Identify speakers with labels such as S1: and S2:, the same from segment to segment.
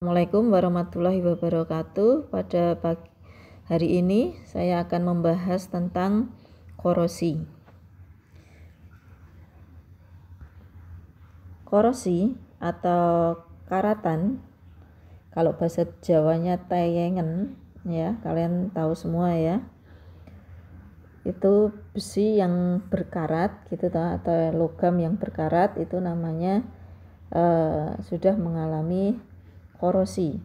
S1: Assalamualaikum warahmatullahi wabarakatuh. Pada pagi hari ini saya akan membahas tentang korosi. Korosi atau karatan, kalau bahasa Jawanya tayengen, ya kalian tahu semua ya. Itu besi yang berkarat gitu atau logam yang berkarat, itu namanya sudah mengalami korosi.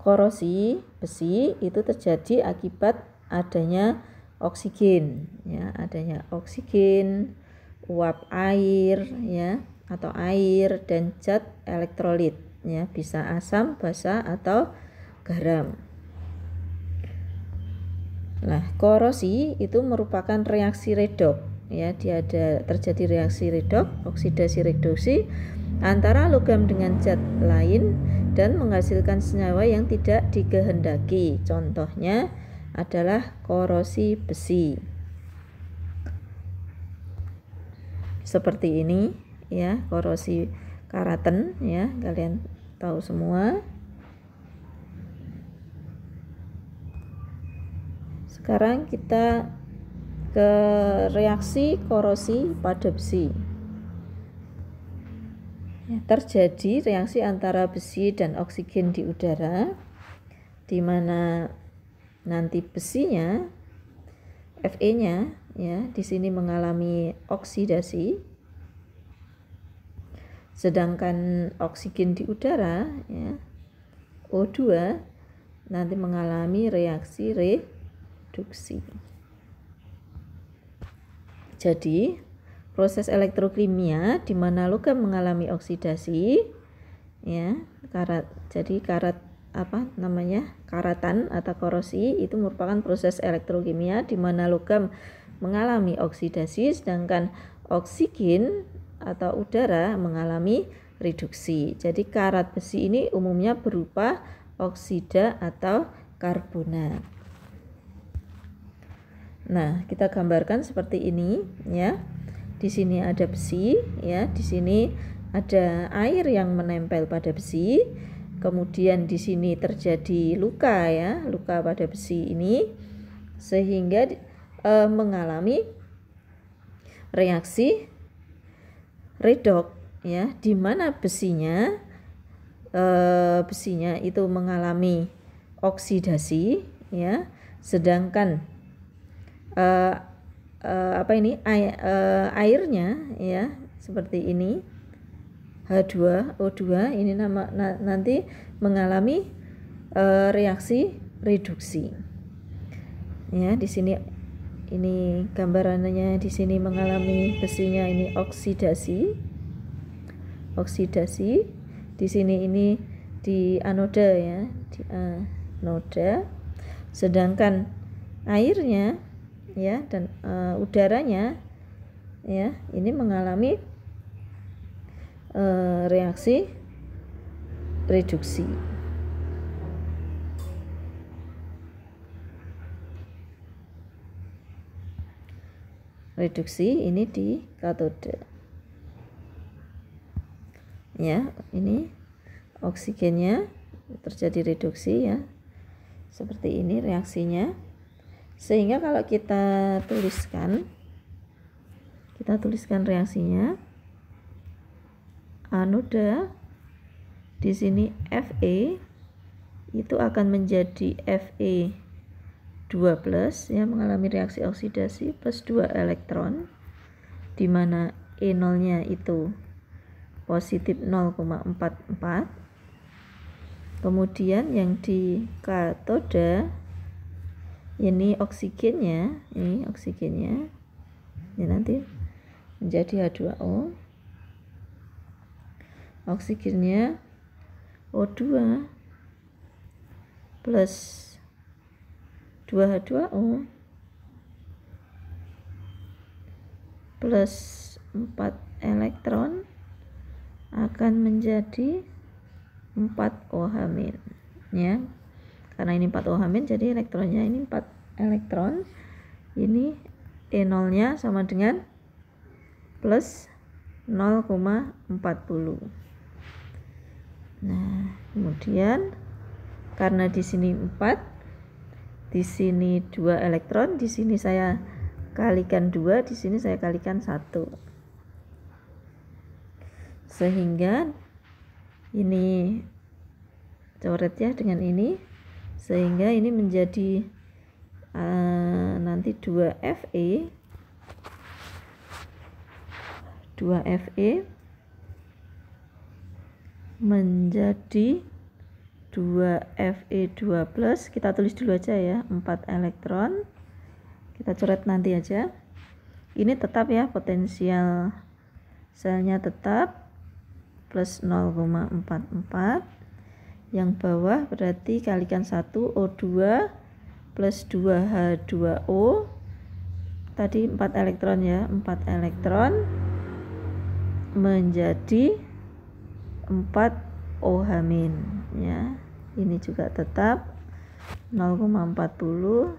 S1: Korosi besi itu terjadi akibat adanya oksigen, ya, adanya oksigen, uap air, ya, atau air dan zat elektrolit, ya, bisa asam, basa atau garam. Nah, korosi itu merupakan reaksi redoks, ya, dia terjadi reaksi redoks, oksidasi reduksi antara logam dengan zat lain dan menghasilkan senyawa yang tidak dikehendaki. Contohnya adalah korosi besi. Seperti ini ya, korosi karatan ya, kalian tahu semua. Sekarang kita ke reaksi korosi pada besi. Terjadi reaksi antara besi dan oksigen di udara, di mana nanti besinya Fe-nya ya di sini mengalami oksidasi, sedangkan oksigen di udara ya O2 nanti mengalami reaksi reduksi. Jadi proses elektrokimia di mana logam mengalami oksidasi, ya, karatan atau korosi itu merupakan proses elektrokimia di mana logam mengalami oksidasi, sedangkan oksigen atau udara mengalami reduksi. Jadi karat besi ini umumnya berupa oksida atau karbonat. Nah, kita gambarkan seperti ini ya. Di sini ada besi ya, di sini ada air yang menempel pada besi. Kemudian di sini terjadi luka ya, luka pada besi ini sehingga mengalami reaksi redoks ya, di mana besinya itu mengalami oksidasi ya, sedangkan airnya ya seperti ini H2O2 ini nanti mengalami reaksi reduksi. Ya, di sini ini gambarannya, di sini mengalami besinya ini oksidasi. Di sini ini di anoda ya, di anoda. Sedangkan airnya ya dan udaranya ya ini mengalami reaksi reduksi. Reduksi ini di katode. Ya, ini oksigennya terjadi reduksi ya. Seperti ini reaksinya. Sehingga kalau kita tuliskan reaksinya, anoda di sini Fe itu akan menjadi Fe2+ ya, mengalami reaksi oksidasi plus 2 elektron, di mana E0-nya itu positif 0,44. Kemudian yang di katoda ini oksigennya, ini nanti menjadi H2O. Oksigennya O2 plus 2H2O plus 4 elektron akan menjadi 4OH- ya. Karena ini 4OH- jadi elektronnya ini 4 elektron. Ini E0-nya sama dengan plus 0,40. Nah, Kemudian karena di sini 4, di sini 2 elektron, di sini saya kalikan 2, di sini saya kalikan 1. Sehingga ini coret ya dengan ini, sehingga ini menjadi nanti 2Fe menjadi 2Fe2+, kita tulis dulu aja ya, 4 elektron, kita coret nanti aja. Ini tetap ya, potensial selnya tetap plus 0,44. Yang bawah berarti kalikan 1 O2 plus 2 H2O, tadi 4 elektron ya, 4 elektron menjadi 4 OH- ya. Ini juga tetap 0,40.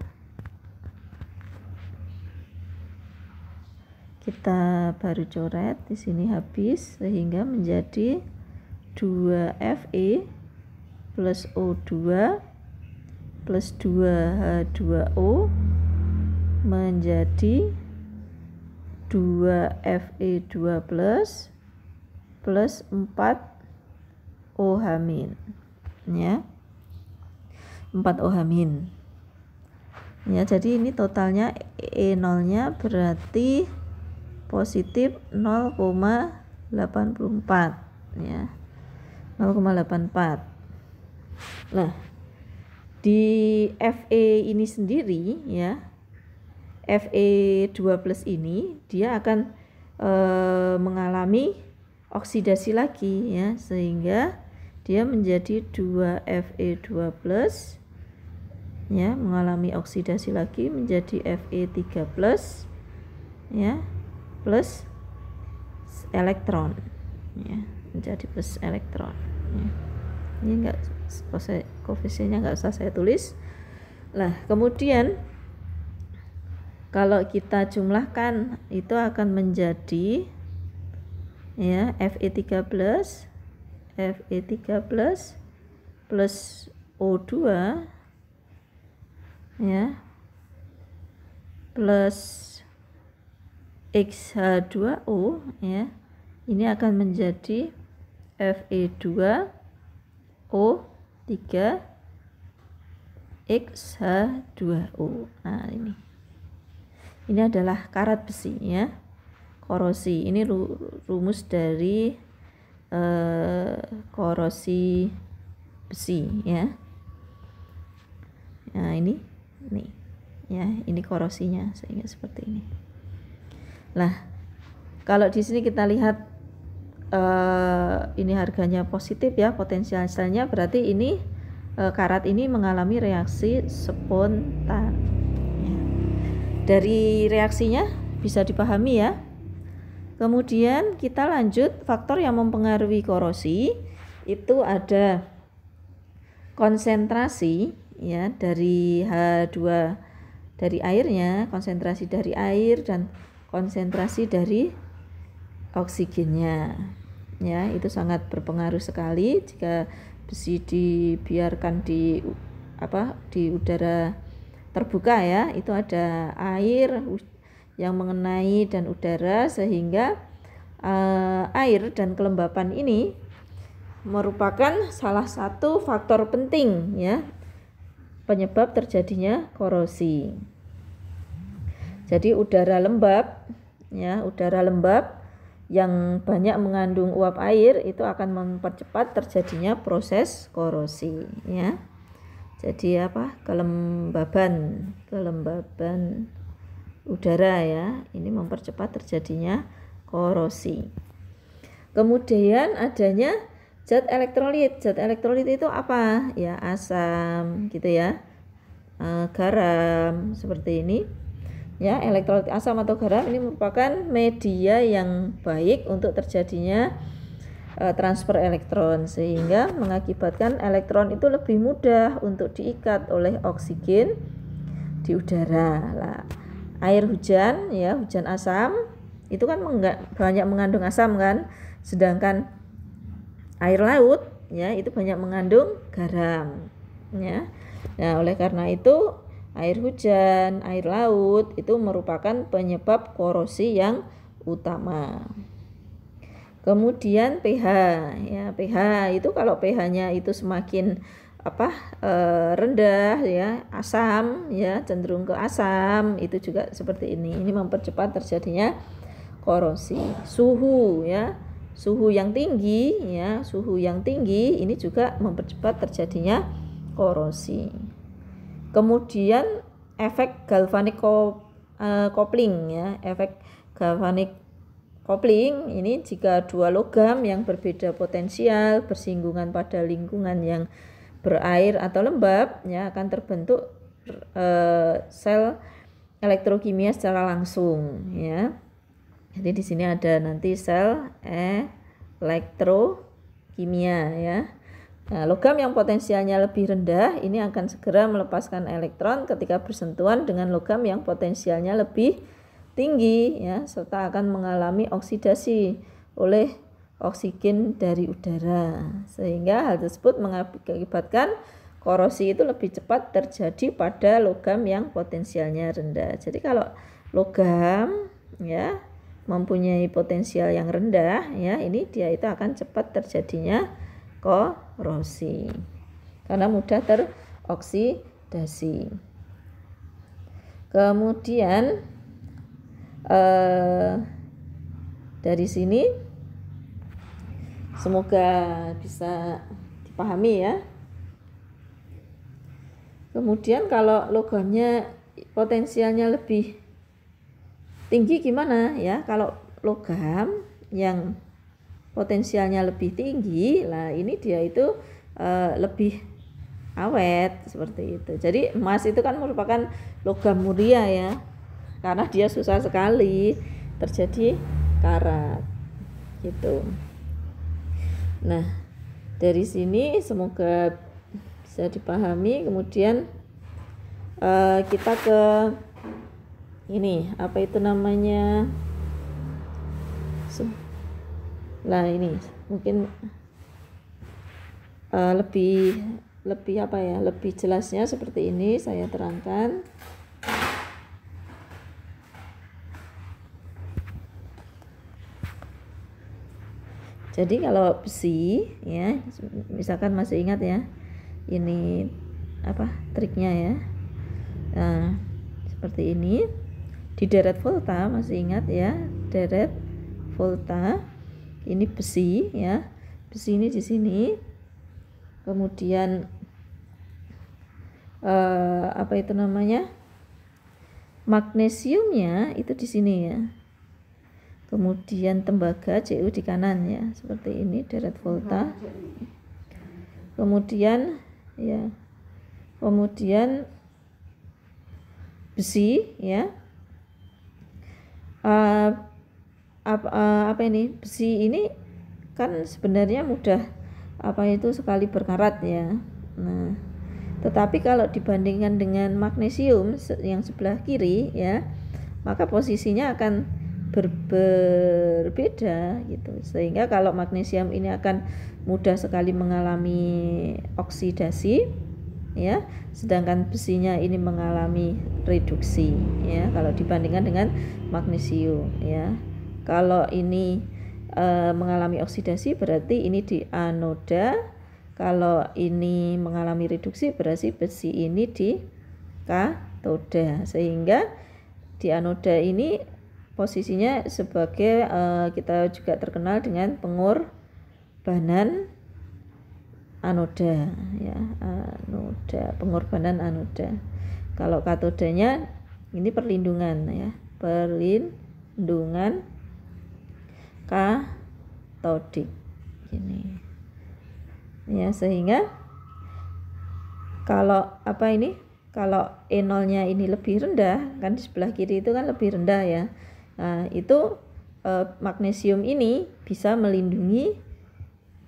S1: Kita baru coret, di sini habis, sehingga menjadi 2Fe plus O2 plus 2H2O menjadi 2Fe2+ plus 4 OH- ya, 4 OH-. Ya, jadi ini totalnya E0 nya berarti positif 0,84 ya, 0,84. Nah, di Fe ini sendiri ya, Fe2+ ini dia akan mengalami oksidasi lagi ya, sehingga dia menjadi 2Fe2+ ya, mengalami oksidasi lagi menjadi Fe3+ ya, plus elektron ya, menjadi plus elektron ya. Ini enggak, koefisiennya enggak usah saya tulis. Nah, kemudian kalau kita jumlahkan itu akan menjadi ya, Fe3+ plus O2 ya, plus XH2O ya, ini akan menjadi Fe2O3 XH2O. Nah, ini adalah karat besi ya, korosi. Ini rumus dari korosi besi ya. Nah, ini ya, ini korosinya sehingga seperti ini. Nah, kalau di sini kita lihat ini harganya positif ya, potensial selnya, berarti ini karat ini mengalami reaksi spontan ya. Dari reaksinya bisa dipahami ya. Kemudian kita lanjut, faktor yang mempengaruhi korosi itu ada konsentrasi ya, dari H2 dari airnya, konsentrasi dari air, dan konsentrasi dari oksigennya ya. Itu sangat berpengaruh sekali jika besi dibiarkan di udara terbuka ya, itu ada air yang mengenai dan udara, sehingga air dan kelembapan ini merupakan salah satu faktor penting ya, penyebab terjadinya korosi. Jadi udara lembab ya, udara lembab yang banyak mengandung uap air itu akan mempercepat terjadinya proses korosi ya. Jadi kelembaban udara ya, ini mempercepat terjadinya korosi. Kemudian adanya zat elektrolit. Zat elektrolit itu apa? Ya, asam gitu ya, garam seperti ini. Ya, elektrolit asam atau garam ini merupakan media yang baik untuk terjadinya transfer elektron, sehingga mengakibatkan elektron itu lebih mudah untuk diikat oleh oksigen di udara. Lah, air hujan ya, hujan asam itu kan banyak mengandung asam kan, sedangkan air laut ya itu banyak mengandung garam ya. Nah, oleh karena itu air hujan, air laut itu merupakan penyebab korosi yang utama. Kemudian pH ya, pH itu kalau pH-nya itu semakin rendah ya, asam ya, cenderung ke asam, itu juga seperti ini. Ini mempercepat terjadinya korosi. Suhu ya, suhu yang tinggi ya, suhu yang tinggi ini juga mempercepat terjadinya korosi. Kemudian efek galvanic coupling ya, efek galvanic coupling ini jika dua logam yang berbeda potensial bersinggungan pada lingkungan yang berair atau lembab ya akan terbentuk sel elektrokimia secara langsung ya. Jadi di sini ada nanti sel elektrokimia ya. Nah, logam yang potensialnya lebih rendah ini akan segera melepaskan elektron ketika bersentuhan dengan logam yang potensialnya lebih tinggi ya, serta akan mengalami oksidasi oleh oksigen dari udara, sehingga hal tersebut mengakibatkan korosi itu lebih cepat terjadi pada logam yang potensialnya rendah. Jadi kalau logam ya mempunyai potensial yang rendah ya, ini dia itu akan cepat terjadinya korosi karena mudah teroksidasi. Kemudian dari sini semoga bisa dipahami ya. Kemudian kalau logamnya potensialnya lebih tinggi gimana ya? Kalau logam yang potensialnya lebih tinggi, lah ini dia itu lebih awet seperti itu. Jadi emas itu kan merupakan logam mulia ya, karena dia susah sekali terjadi karat gitu. Nah, dari sini semoga bisa dipahami. Kemudian kita ke ini apa itu namanya? Nah, ini mungkin lebih apa ya? Lebih jelasnya seperti ini saya terangkan. Jadi kalau besi ya, misalkan masih ingat ya, ini apa triknya ya. Nah, seperti ini di deret volta, masih ingat ya, deret volta. Ini besi ya, besi ini di sini. Kemudian apa itu namanya, magnesiumnya itu di sini ya. Kemudian tembaga Cu di kanan ya, seperti ini deret volta. Kemudian ya, kemudian besi ya, apa ini, besi ini kan sebenarnya mudah apa itu sekali berkarat ya. Nah, tetapi kalau dibandingkan dengan magnesium yang sebelah kiri ya, maka posisinya akan berbeda gitu, sehingga kalau magnesium ini akan mudah sekali mengalami oksidasi ya, sedangkan besinya ini mengalami reduksi ya kalau dibandingkan dengan magnesium ya. Kalau ini mengalami oksidasi berarti ini di anoda, kalau ini mengalami reduksi berarti besi ini di katoda, sehingga di anoda ini posisinya sebagai kita juga terkenal dengan pengorbanan anoda ya, anoda, pengorbanan anoda. Kalau katodanya ini perlindungan ya, perlindungan katodik ini ya, sehingga kalau apa ini, kalau E0-nya ini lebih rendah kan, di sebelah kiri itu kan lebih rendah ya. Nah, itu magnesium ini bisa melindungi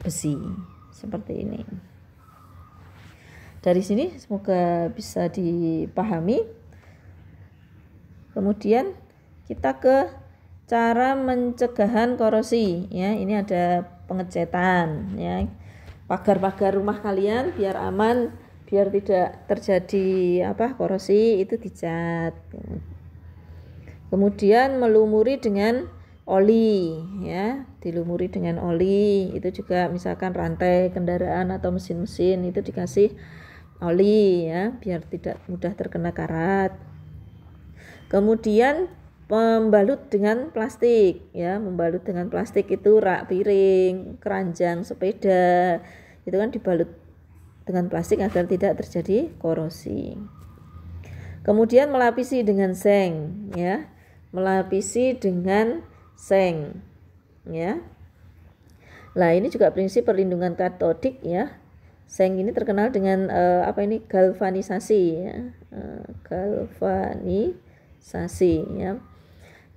S1: besi seperti ini. Dari sini semoga bisa dipahami. Kemudian kita ke cara mencegahan korosi ya. Ini ada pengecetan ya. pagar-pagar rumah kalian biar aman, biar tidak terjadi korosi, itu dicat. Kemudian melumuri dengan oli, ya, dilumuri dengan oli. Itu juga misalkan rantai kendaraan atau mesin-mesin itu dikasih oli, ya, biar tidak mudah terkena karat. Kemudian membalut dengan plastik, ya, membalut dengan plastik itu rak piring, keranjang sepeda, itu kan dibalut dengan plastik agar tidak terjadi korosi. Kemudian melapisi dengan seng, ya, melapisi dengan seng, ya. Nah, ini juga prinsip perlindungan katodik, ya. Seng ini terkenal dengan galvanisasi, ya, galvanisasi, ya.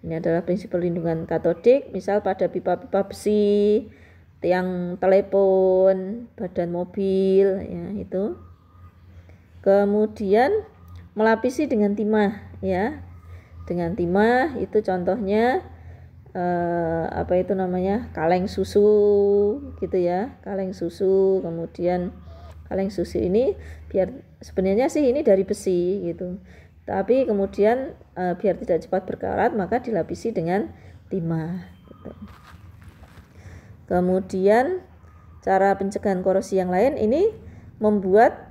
S1: Ini adalah prinsip perlindungan katodik, misal pada pipa-pipa besi, tiang telepon, badan mobil, ya, itu. Kemudian melapisi dengan timah, ya. Dengan timah itu contohnya kaleng susu, gitu ya, kaleng susu. Kemudian kaleng susu ini biar sebenarnya sih ini dari besi gitu, tapi kemudian biar tidak cepat berkarat maka dilapisi dengan timah gitu. Kemudian cara pencegahan korosi yang lain ini membuat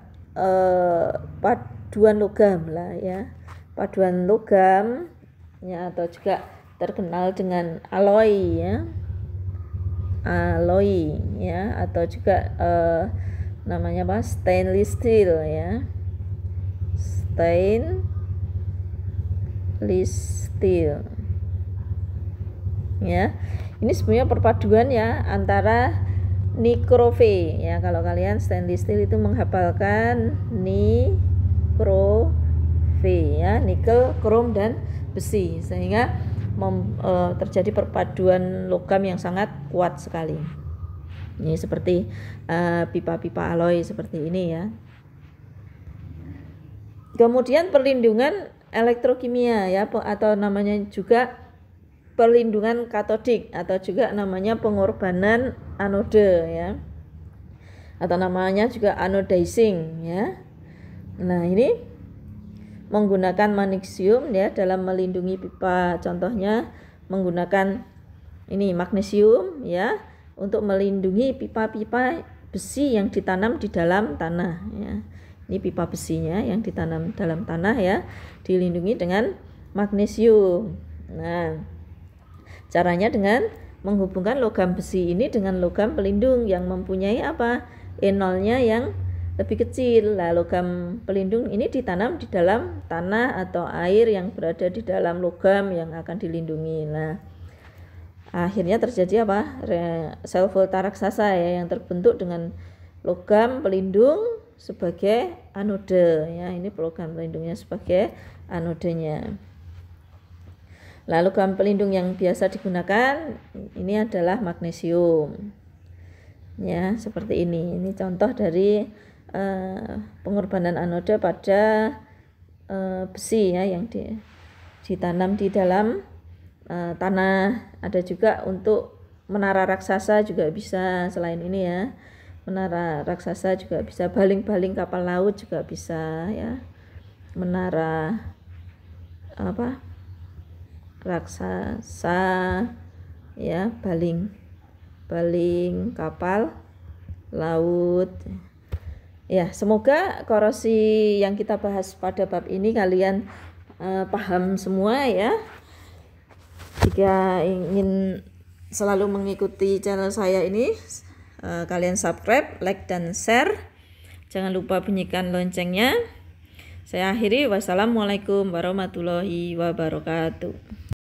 S1: paduan logam lah, ya, paduan logam, ya, atau juga terkenal dengan alloy, ya, alloy, ya, atau juga namanya stainless steel, ya, stainless steel, ya. Ini sebenarnya perpaduan, ya, antara nikrove, ya, kalau kalian stainless steel itu menghafalkan nikrove, ya, nikel, krom dan besi, sehingga terjadi perpaduan logam yang sangat kuat sekali. Ini seperti pipa-pipa alloy seperti ini, ya. Kemudian perlindungan elektrokimia, ya, atau namanya juga perlindungan katodik, atau juga namanya pengorbanan anode, ya, atau namanya juga anodizing, ya. Nah, ini menggunakan magnesium, ya, dalam melindungi pipa. Contohnya menggunakan ini magnesium, ya, untuk melindungi pipa-pipa besi yang ditanam di dalam tanah, ya. Ini pipa besinya yang ditanam dalam tanah, ya, dilindungi dengan magnesium. Nah, caranya dengan menghubungkan logam besi ini dengan logam pelindung yang mempunyai E0-nya yang lebih kecil. Lah, logam pelindung ini ditanam di dalam tanah atau air yang berada di dalam logam yang akan dilindungi. Nah, akhirnya terjadi sel volta raksasa, ya, yang terbentuk dengan logam pelindung sebagai anode, ya. Ini logam pelindungnya sebagai anodenya. Lalu logam pelindung yang biasa digunakan ini adalah magnesium, ya, seperti ini. Ini contoh dari pengorbanan anode pada besi, ya, yang ditanam di dalam tanah. Ada juga untuk menara raksasa juga bisa. Selain ini, ya, menara raksasa juga bisa, baling-baling kapal laut juga bisa, ya, menara raksasa, ya, baling kapal laut. Ya, semoga korosi yang kita bahas pada bab ini kalian paham semua, ya. Jika ingin selalu mengikuti channel saya ini, kalian subscribe, like, dan share. Jangan lupa bunyikan loncengnya. Saya akhiri, wassalamualaikum warahmatullahi wabarakatuh.